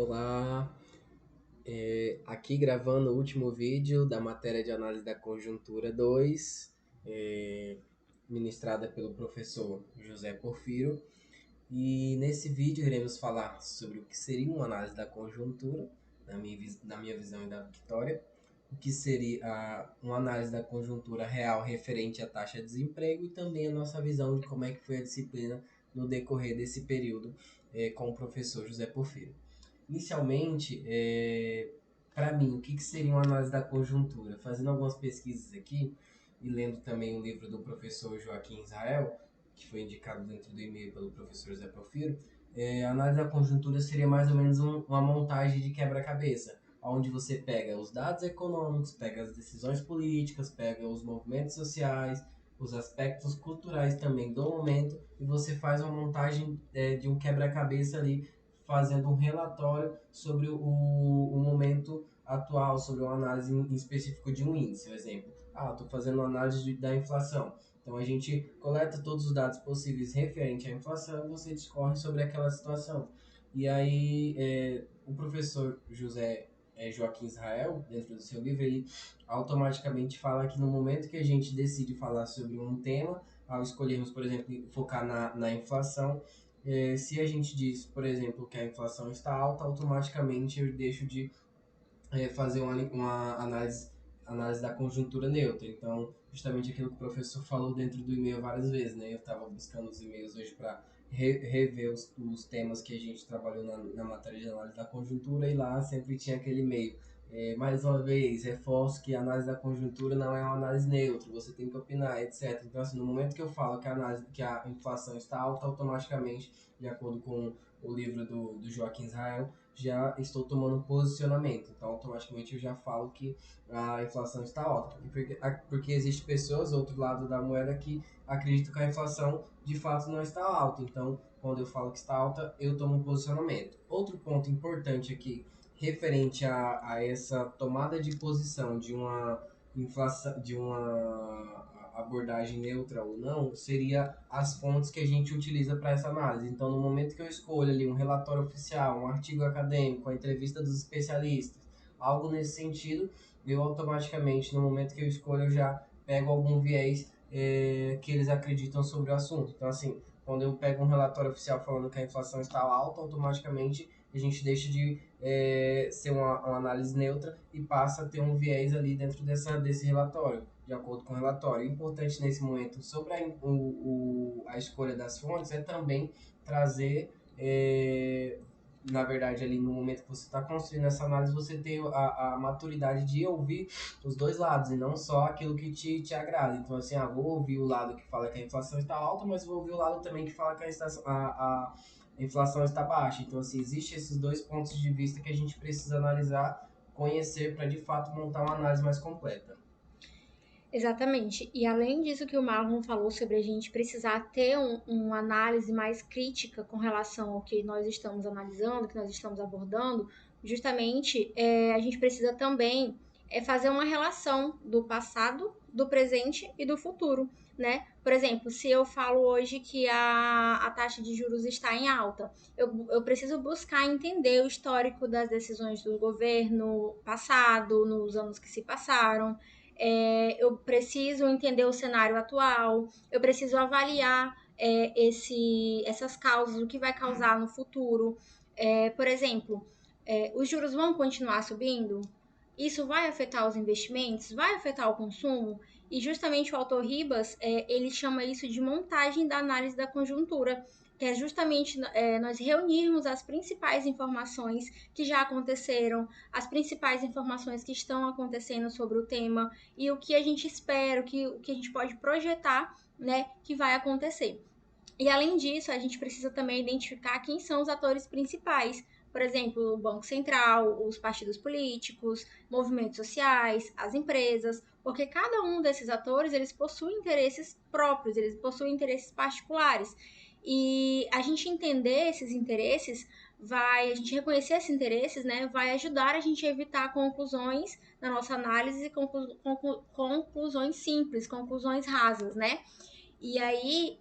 Olá, aqui gravando o último vídeo da matéria de análise da conjuntura 2, ministrada pelo professor José Porfiro. E nesse vídeo iremos falar sobre o que seria uma análise da conjuntura, na minha visão e da Victoria, o que seria uma análise da conjuntura real referente à taxa de desemprego e também a nossa visão de como é que foi a disciplina no decorrer desse período com o professor José Porfiro. Inicialmente, para mim, o que seria uma análise da conjuntura? Fazendo algumas pesquisas aqui e lendo também o livro do professor Joaquim Israel, que foi indicado dentro do e-mail pelo professor Zé Profiro, a análise da conjuntura seria mais ou menos uma montagem de quebra-cabeça, onde você pega os dados econômicos, pega as decisões políticas, pega os movimentos sociais, os aspectos culturais também do momento, e você faz uma montagem de um quebra-cabeça ali fazendo um relatório sobre o momento atual, sobre uma análise em específico de um índice, por exemplo. Estou fazendo uma análise da inflação. Então a gente coleta todos os dados possíveis referente à inflação e você discorre sobre aquela situação. E aí o professor José Joaquim Israel, dentro do seu livro, ele automaticamente fala que no momento que a gente decide falar sobre um tema, ao escolhermos, por exemplo, focar na inflação, se a gente diz, por exemplo, que a inflação está alta, automaticamente eu deixo de fazer uma análise da conjuntura neutra. Então, justamente aquilo que o professor falou dentro do e-mail várias vezes, né? Eu estava buscando os e-mails hoje para rever os temas que a gente trabalhou na matéria de análise da conjuntura e lá sempre tinha aquele e-mail. Mais uma vez, reforço que a análise da conjuntura não é uma análise neutra, você tem que opinar, etc. Então, assim, no momento que eu falo que a inflação está alta, automaticamente, de acordo com o livro do Joaquim Israel, já estou tomando um posicionamento. Então, automaticamente eu já falo que a inflação está alta. Porque existe pessoas, do outro lado da moeda, que acreditam que a inflação de fato não está alta. Então, quando eu falo que está alta, eu tomo um posicionamento. Outro ponto importante aqui, referente a essa tomada de posição de uma inflação, de uma abordagem neutra ou não, seria as fontes que a gente utiliza para essa análise. Então, no momento que eu escolho ali um relatório oficial, um artigo acadêmico, a entrevista dos especialistas, algo nesse sentido, eu automaticamente, no momento que eu escolho, eu já pego algum viés que eles acreditam sobre o assunto. Então, assim, quando eu pego um relatório oficial falando que a inflação está alta, automaticamente a gente deixa de ser uma análise neutra e passa a ter um viés ali dentro desse relatório, de acordo com o relatório. O importante nesse momento sobre a escolha das fontes é também trazer, na verdade, ali no momento que você está construindo essa análise, você ter a maturidade de ouvir os dois lados e não só aquilo que te agrada. Então, assim, vou ouvir o lado que fala que a inflação está alta, mas vou ouvir o lado também que fala que a inflação está baixa. Então, assim, existem esses dois pontos de vista que a gente precisa analisar, conhecer para de fato montar uma análise mais completa. Exatamente. E além disso que o Marlon falou sobre a gente precisar ter uma análise mais crítica com relação ao que nós estamos analisando, que nós estamos abordando, justamente a gente precisa também fazer uma relação do passado, do presente e do futuro, né? Por exemplo, se eu falo hoje que a taxa de juros está em alta, eu preciso buscar entender o histórico das decisões do governo passado, nos anos que se passaram, eu preciso entender o cenário atual, eu preciso avaliar essas causas, o que vai causar no futuro. Por exemplo, os juros vão continuar subindo? Isso vai afetar os investimentos? Vai afetar o consumo? E justamente o autor Ribas, ele chama isso de montagem da análise da conjuntura, que é justamente nós reunirmos as principais informações que já aconteceram, as principais informações que estão acontecendo sobre o tema e o que a gente espera, o que a gente pode projetar, né, que vai acontecer. E além disso, a gente precisa também identificar quem são os atores principais. Por exemplo, o Banco Central, os partidos políticos, movimentos sociais, as empresas, porque cada um desses atores, eles possuem interesses próprios, eles possuem interesses particulares. E a gente entender esses interesses a gente reconhecer esses interesses, né, vai ajudar a gente a evitar conclusões na nossa análise, conclusões simples, conclusões rasas, né? E aí,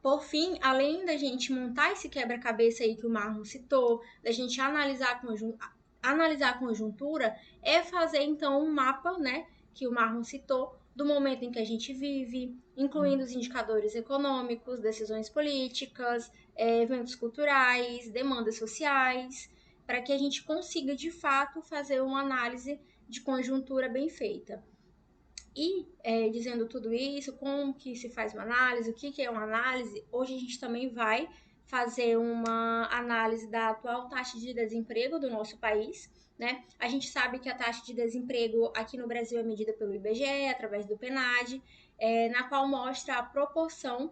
Por fim, além da gente montar esse quebra-cabeça aí que o Marlon citou, da gente analisar a conjuntura, é fazer então um mapa, né, que o Marlon citou, do momento em que a gente vive, incluindo os indicadores econômicos, decisões políticas, eventos culturais, demandas sociais, para que a gente consiga de fato fazer uma análise de conjuntura bem feita. E dizendo tudo isso, como que se faz uma análise, o que é uma análise, hoje a gente também vai fazer uma análise da atual taxa de desemprego do nosso país, né? A gente sabe que a taxa de desemprego aqui no Brasil é medida pelo IBGE, através do PNAD, na qual mostra a proporção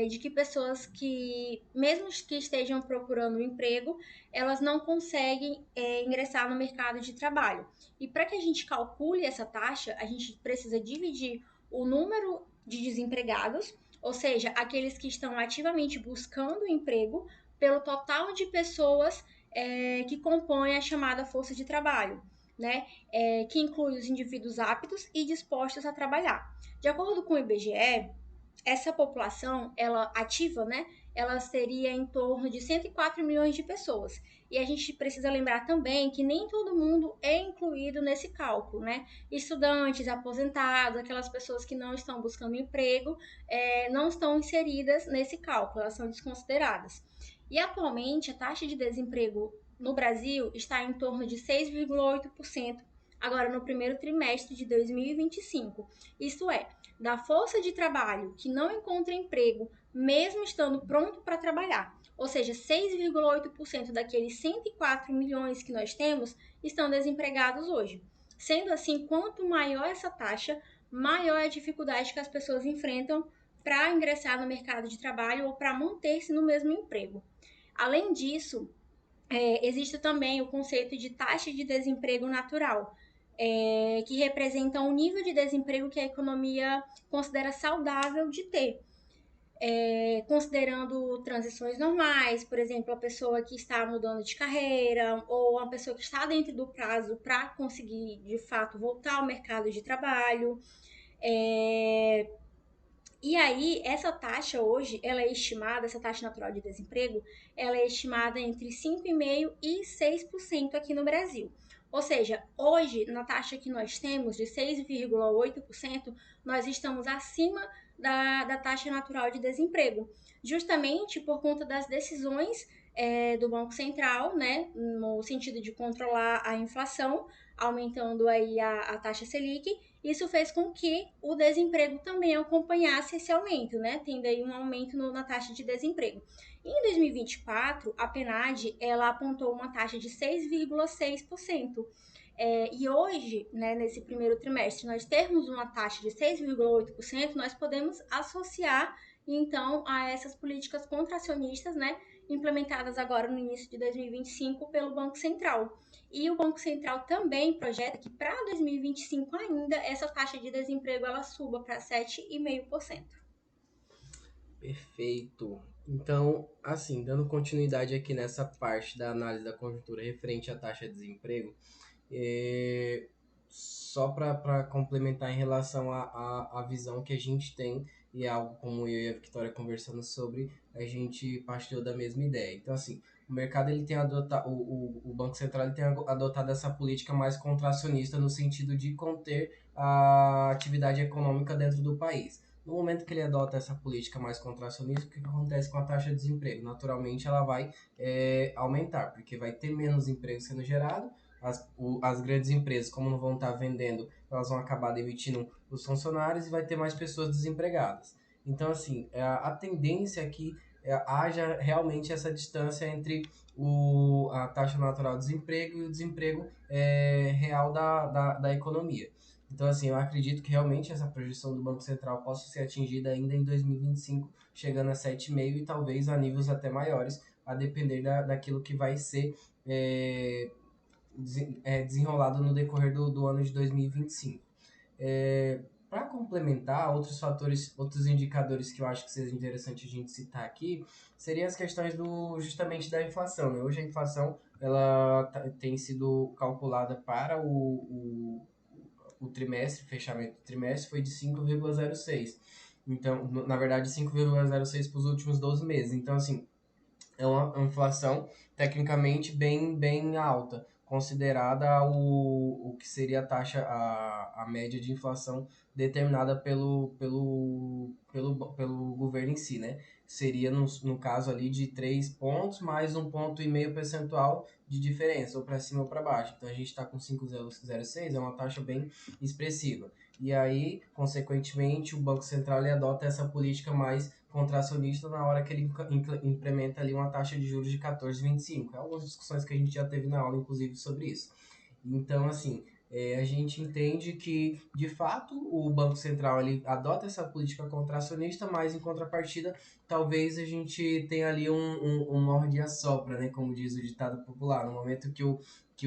de que pessoas que, mesmo que estejam procurando um emprego, elas não conseguem ingressar no mercado de trabalho. E para que a gente calcule essa taxa, a gente precisa dividir o número de desempregados, ou seja, aqueles que estão ativamente buscando emprego, pelo total de pessoas que compõem a chamada força de trabalho, né? Que inclui os indivíduos aptos e dispostos a trabalhar. De acordo com o IBGE, essa população, ela ativa, né? Ela seria em torno de 104 milhões de pessoas. E a gente precisa lembrar também que nem todo mundo é incluído nesse cálculo, né? Estudantes, aposentados, aquelas pessoas que não estão buscando emprego, não estão inseridas nesse cálculo, elas são desconsideradas. E atualmente a taxa de desemprego no Brasil está em torno de 6,8% agora no primeiro trimestre de 2025. Isso é, da força de trabalho que não encontra emprego, mesmo estando pronto para trabalhar. Ou seja, 6,8% daqueles 104 milhões que nós temos estão desempregados hoje. Sendo assim, quanto maior essa taxa, maior é a dificuldade que as pessoas enfrentam para ingressar no mercado de trabalho ou para manter-se no mesmo emprego. Além disso, existe também o conceito de taxa de desemprego natural, que representa um nível de desemprego que a economia considera saudável de ter. Considerando transições normais, por exemplo, a pessoa que está mudando de carreira ou uma pessoa que está dentro do prazo para conseguir, de fato, voltar ao mercado de trabalho. E aí, essa taxa hoje, ela é estimada, essa taxa natural de desemprego, ela é estimada entre 5,5% e 6% aqui no Brasil. Ou seja, hoje, na taxa que nós temos de 6,8%, nós estamos acima da taxa natural de desemprego, justamente por conta das decisões do Banco Central, né, no sentido de controlar a inflação, aumentando aí a taxa Selic. Isso fez com que o desemprego também acompanhasse esse aumento, né? Tendo aí um aumento na taxa de desemprego. Em 2024, a PNAD ela apontou uma taxa de 6,6%. E hoje, né, nesse primeiro trimestre, nós termos uma taxa de 6,8%, nós podemos associar, então, a essas políticas contracionistas, né, implementadas agora no início de 2025 pelo Banco Central. E o Banco Central também projeta que para 2025 ainda essa taxa de desemprego ela suba para 7,5%. Perfeito. Então, assim, dando continuidade aqui nessa parte da análise da conjuntura referente à taxa de desemprego, só para complementar em relação à visão que a gente tem, e é algo como eu e a Victoria conversando sobre, a gente partilhou da mesma ideia. Então, assim, o mercado ele tem adotado, o Banco Central ele tem adotado essa política mais contracionista no sentido de conter a atividade econômica dentro do país. No momento que ele adota essa política mais contracionista, o que acontece com a taxa de desemprego? Naturalmente, ela vai aumentar, porque vai ter menos emprego sendo gerado, as grandes empresas, como não vão estar vendendo, elas vão acabar demitindo os funcionários e vai ter mais pessoas desempregadas. Então, assim, a tendência é que haja realmente essa distância entre a taxa natural de desemprego e o desemprego real da economia. Então, assim, eu acredito que realmente essa projeção do Banco Central possa ser atingida ainda em 2025, chegando a 7,5% e talvez a níveis até maiores, a depender daquilo que vai ser desenrolado no decorrer do ano de 2025. Para complementar, outros fatores, outros indicadores que eu acho que seja interessante a gente citar aqui, seriam as questões justamente da inflação, né? Hoje a inflação ela tem sido calculada para o trimestre, fechamento do trimestre, foi de 5,06. Então, na verdade, 5,06 para os últimos 12 meses. Então, assim, é uma inflação tecnicamente bem alta, considerada o que seria a taxa, a média de inflação determinada pelo governo em si, né? Seria, no caso ali, de 3 pontos mais 1,5 ponto percentual de diferença, ou para cima ou para baixo. Então a gente está com 5,06, é uma taxa bem expressiva. E aí, consequentemente, o Banco Central ele adota essa política mais contracionista na hora que ele implementa ali uma taxa de juros de 14,25. É algumas discussões que a gente já teve na aula, inclusive, sobre isso. Então, assim, a gente entende que, de fato, o Banco Central ele adota essa política contracionista, mas, em contrapartida, talvez a gente tenha ali um morde e assopra, né, como diz o ditado popular. No momento que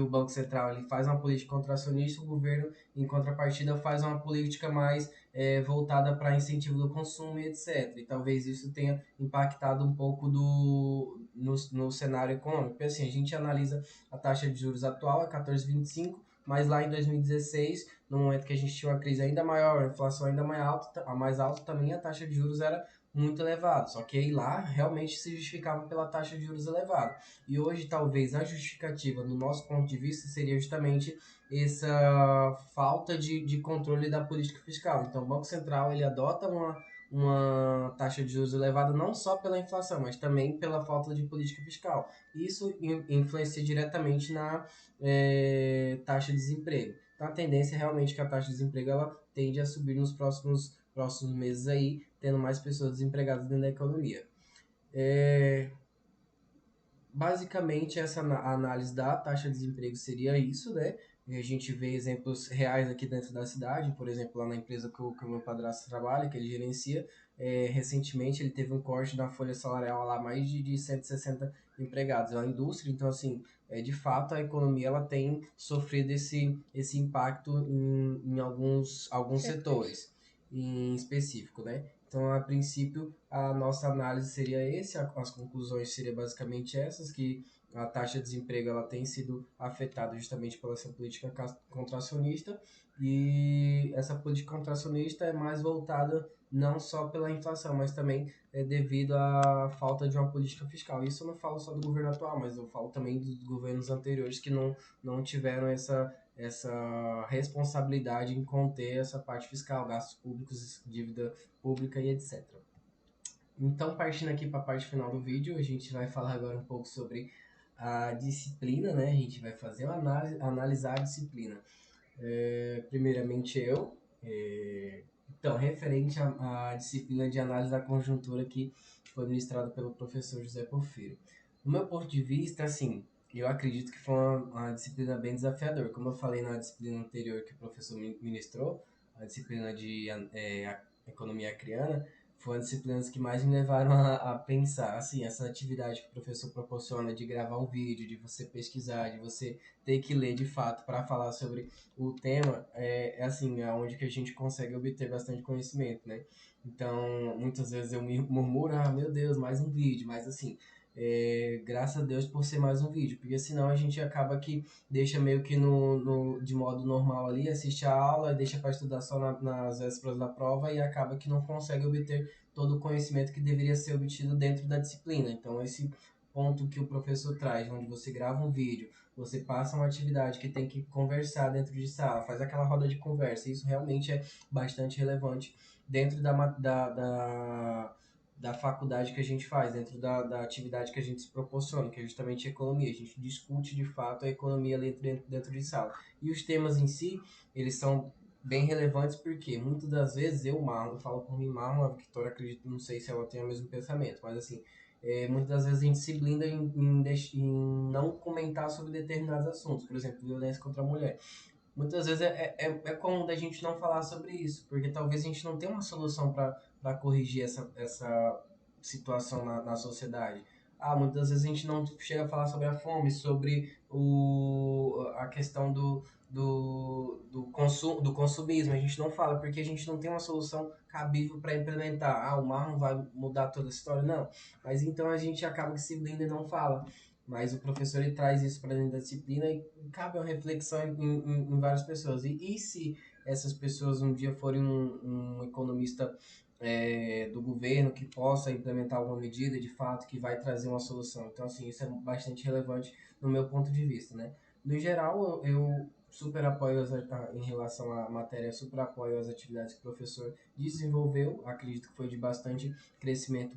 o Banco Central ele faz uma política contracionista, o governo, em contrapartida, faz uma política mais voltada para incentivo do consumo e etc. E talvez isso tenha impactado um pouco no cenário econômico. Porque assim, a gente analisa a taxa de juros atual, é 14,25, mas lá em 2016, no momento que a gente tinha uma crise ainda maior, a inflação ainda mais alta, também a taxa de juros era muito elevada. Só que aí lá realmente se justificava pela taxa de juros elevada. E hoje, talvez, a justificativa, no nosso ponto de vista, seria justamente essa falta de controle da política fiscal. Então, o Banco Central ele adota uma taxa de juros elevada não só pela inflação, mas também pela falta de política fiscal. Isso influencia diretamente na taxa de desemprego. Então, a tendência é realmente que a taxa de desemprego ela tende a subir nos próximos meses aí, tendo mais pessoas desempregadas dentro da economia. Basicamente, essa análise da taxa de desemprego seria isso, né? E a gente vê exemplos reais aqui dentro da cidade, por exemplo, lá na empresa que o meu padrasto trabalha, que ele gerencia, recentemente ele teve um corte na folha salarial lá, mais de 160 empregados. É uma indústria, então, assim, de fato, a economia ela tem sofrido esse impacto em alguns setores em específico, né? Então, a princípio, a nossa análise seria as conclusões seriam basicamente essas, que a taxa de desemprego ela tem sido afetada justamente pela essa política contracionista, e essa política contracionista é mais voltada não só pela inflação, mas também devido à falta de uma política fiscal. Isso eu não falo só do governo atual, mas eu falo também dos governos anteriores que não tiveram essa responsabilidade em conter essa parte fiscal, gastos públicos, dívida pública e etc. Então, partindo aqui para a parte final do vídeo, a gente vai falar agora um pouco sobre a disciplina, né? A gente vai fazer uma analisar a disciplina. Primeiramente então, referente à disciplina de análise da conjuntura que foi ministrada pelo professor José Porfírio. No meu ponto de vista, assim, eu acredito que foi uma disciplina bem desafiadora. Como eu falei na disciplina anterior que o professor ministrou, a disciplina de economia acriana, foi uma das disciplinas que mais me levaram a pensar, assim, essa atividade que o professor proporciona de gravar um vídeo, de você pesquisar, de você ter que ler de fato para falar sobre o tema, assim, é onde que a gente consegue obter bastante conhecimento, né? Então, muitas vezes eu me murmuro, meu Deus, mais um vídeo, mas assim, graças a Deus por ser mais um vídeo, porque senão a gente acaba que deixa meio que de modo normal ali, assiste a aula, deixa para estudar só nas vésperas da prova e acaba que não consegue obter todo o conhecimento que deveria ser obtido dentro da disciplina. Então, esse ponto que o professor traz, onde você grava um vídeo, você passa uma atividade que tem que conversar dentro de sala, faz aquela roda de conversa, isso realmente é bastante relevante dentro da faculdade que a gente faz, dentro da atividade que a gente se proporciona, que é justamente a economia. A gente discute de fato a economia ali dentro de sala. E os temas em si, eles são bem relevantes porque muitas das vezes Marlon, falo por mim, Marlon, a Victoria, acredito, não sei se ela tem o mesmo pensamento, mas assim, muitas das vezes a gente se blinda em não comentar sobre determinados assuntos, por exemplo, violência contra a mulher. Muitas vezes é comum da gente não falar sobre isso, porque talvez a gente não tenha uma solução para corrigir essa situação na sociedade. Muitas vezes a gente não chega a falar sobre a fome, sobre a questão do consumismo. A gente não fala porque a gente não tem uma solução cabível para implementar. O mar não vai mudar toda a história, não. Mas então a gente acaba que se blinda e não fala. Mas o professor ele traz isso para dentro da disciplina e cabe uma reflexão em várias pessoas. E se essas pessoas um dia forem um economista do governo que possa implementar alguma medida de fato que vai trazer uma solução. Então, assim, isso é bastante relevante no meu ponto de vista, né? No geral, eu super apoio em relação à matéria, super apoio as atividades que o professor desenvolveu. Acredito que foi de bastante crescimento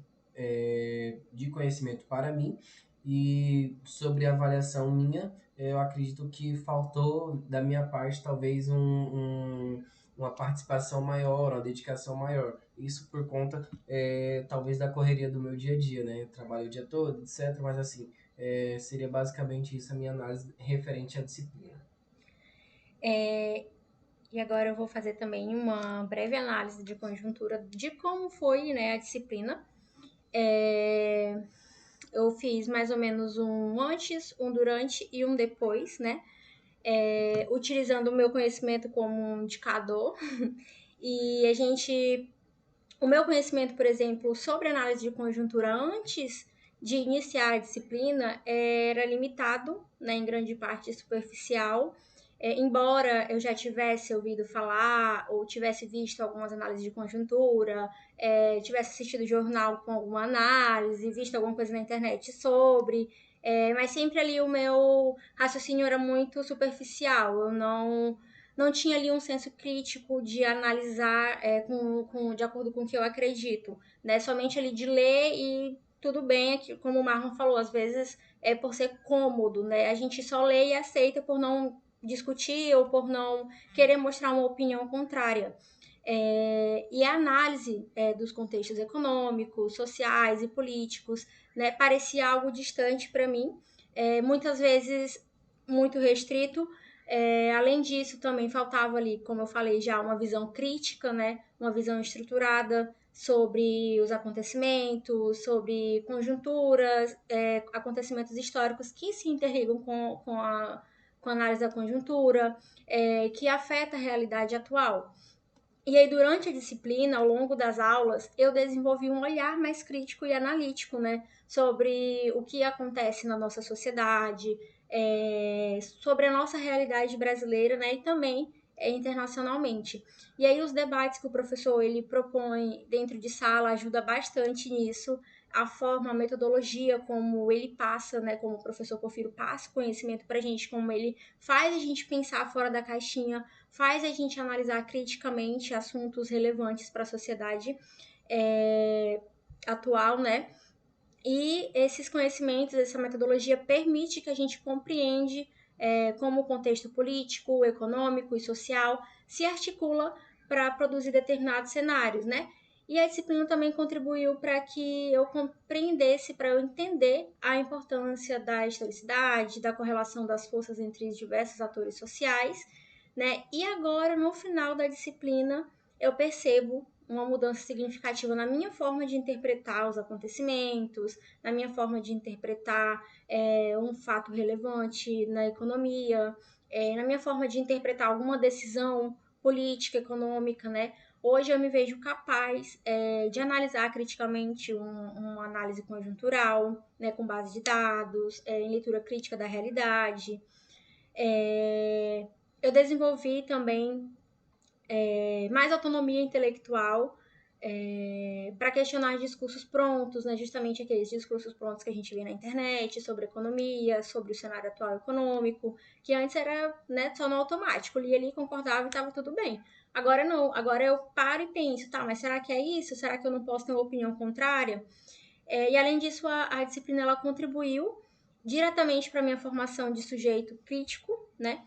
de conhecimento para mim. E sobre a avaliação minha, eu acredito que faltou da minha parte talvez uma participação maior, uma dedicação maior. Isso por conta, talvez, da correria do meu dia a dia, né? Eu trabalho o dia todo, etc. Mas, assim, seria basicamente isso a minha análise referente à disciplina. E agora eu vou fazer também uma breve análise de conjuntura de como foi, né, a disciplina. Eu fiz mais ou menos um antes, um durante e um depois, né? Utilizando o meu conhecimento como um indicador. E a gente o meu conhecimento, por exemplo, sobre análise de conjuntura antes de iniciar a disciplina era limitado, né, em grande parte superficial. Embora eu já tivesse ouvido falar ou tivesse visto algumas análises de conjuntura, tivesse assistido jornal com alguma análise, visto alguma coisa na internet sobre, mas sempre ali o meu raciocínio era muito superficial. Eu não tinha ali um senso crítico de analisar de acordo com o que eu acredito, né? Somente ali de ler e tudo bem, aqui, como o Marlon falou, às vezes é por ser cômodo, né? A gente só lê e aceita por não discutir ou por não querer mostrar uma opinião contrária. E a análise dos contextos econômicos, sociais e políticos, né, parecia algo distante para mim, muitas vezes muito restrito. Além disso, também faltava ali, como eu falei já, uma visão crítica, né? Uma visão estruturada sobre os acontecimentos, sobre conjunturas, acontecimentos históricos que se interligam com a análise da conjuntura, que afeta a realidade atual. E aí, durante a disciplina, ao longo das aulas, eu desenvolvi um olhar mais crítico e analítico, né, sobre o que acontece na nossa sociedade, sobre a nossa realidade brasileira, né, e também internacionalmente. E aí, os debates que o professor ele propõe dentro de sala ajuda bastante nisso. A forma, a metodologia como ele passa, né, como o professor Porfírio passa conhecimento para a gente, como ele faz a gente pensar fora da caixinha, faz a gente analisar criticamente assuntos relevantes para a sociedade atual, né? E esses conhecimentos, essa metodologia permite que a gente compreende como o contexto político, econômico e social se articula para produzir determinados cenários, né? E a disciplina também contribuiu para que eu compreendesse, para eu entender a importância da historicidade, da correlação das forças entre os diversos atores sociais, né? E agora, no final da disciplina, eu percebo uma mudança significativa na minha forma de interpretar os acontecimentos, na minha forma de interpretar um fato relevante na economia, na minha forma de interpretar alguma decisão política, econômica, né? Hoje eu me vejo capaz de analisar criticamente uma análise conjuntural, né, com base de dados, em leitura crítica da realidade. Eu desenvolvi também mais autonomia intelectual para questionar discursos prontos, né? Justamente aqueles discursos prontos que a gente vê na internet sobre economia, sobre o cenário atual econômico, que antes era, né, só no automático, lia ali, concordava e estava tudo bem. Agora não, agora eu paro e penso, tá, mas será que é isso? Será que eu não posso ter uma opinião contrária? E além disso, a disciplina ela contribuiu diretamente para a minha formação de sujeito crítico, né?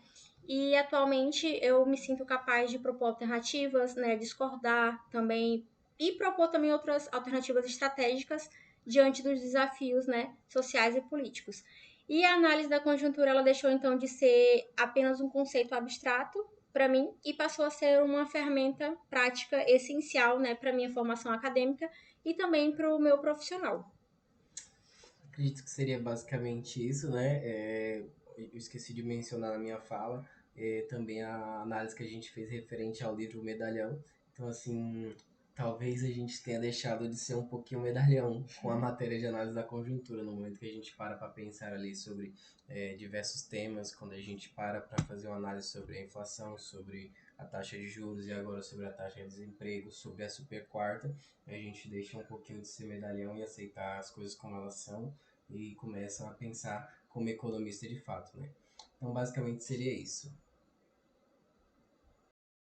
E atualmente eu me sinto capaz de propor alternativas, né, discordar também e propor também outras alternativas estratégicas diante dos desafios, né, sociais e políticos. E a análise da conjuntura ela deixou então de ser apenas um conceito abstrato para mim e passou a ser uma ferramenta prática essencial, né, para minha formação acadêmica e também para o meu profissional. Acredito que seria basicamente isso, né? Eu esqueci de mencionar na minha fala também a análise que a gente fez referente ao livro Medalhão. Então, assim, talvez a gente tenha deixado de ser um pouquinho medalhão com a matéria de análise da conjuntura, no momento que a gente para pensar ali sobre diversos temas, quando a gente para fazer uma análise sobre a inflação, sobre a taxa de juros e agora sobre a taxa de desemprego, sobre a super quarta, a gente deixa um pouquinho de ser medalhão e aceitar as coisas como elas são e começa a pensar como economista de fato, né? Então, basicamente seria isso.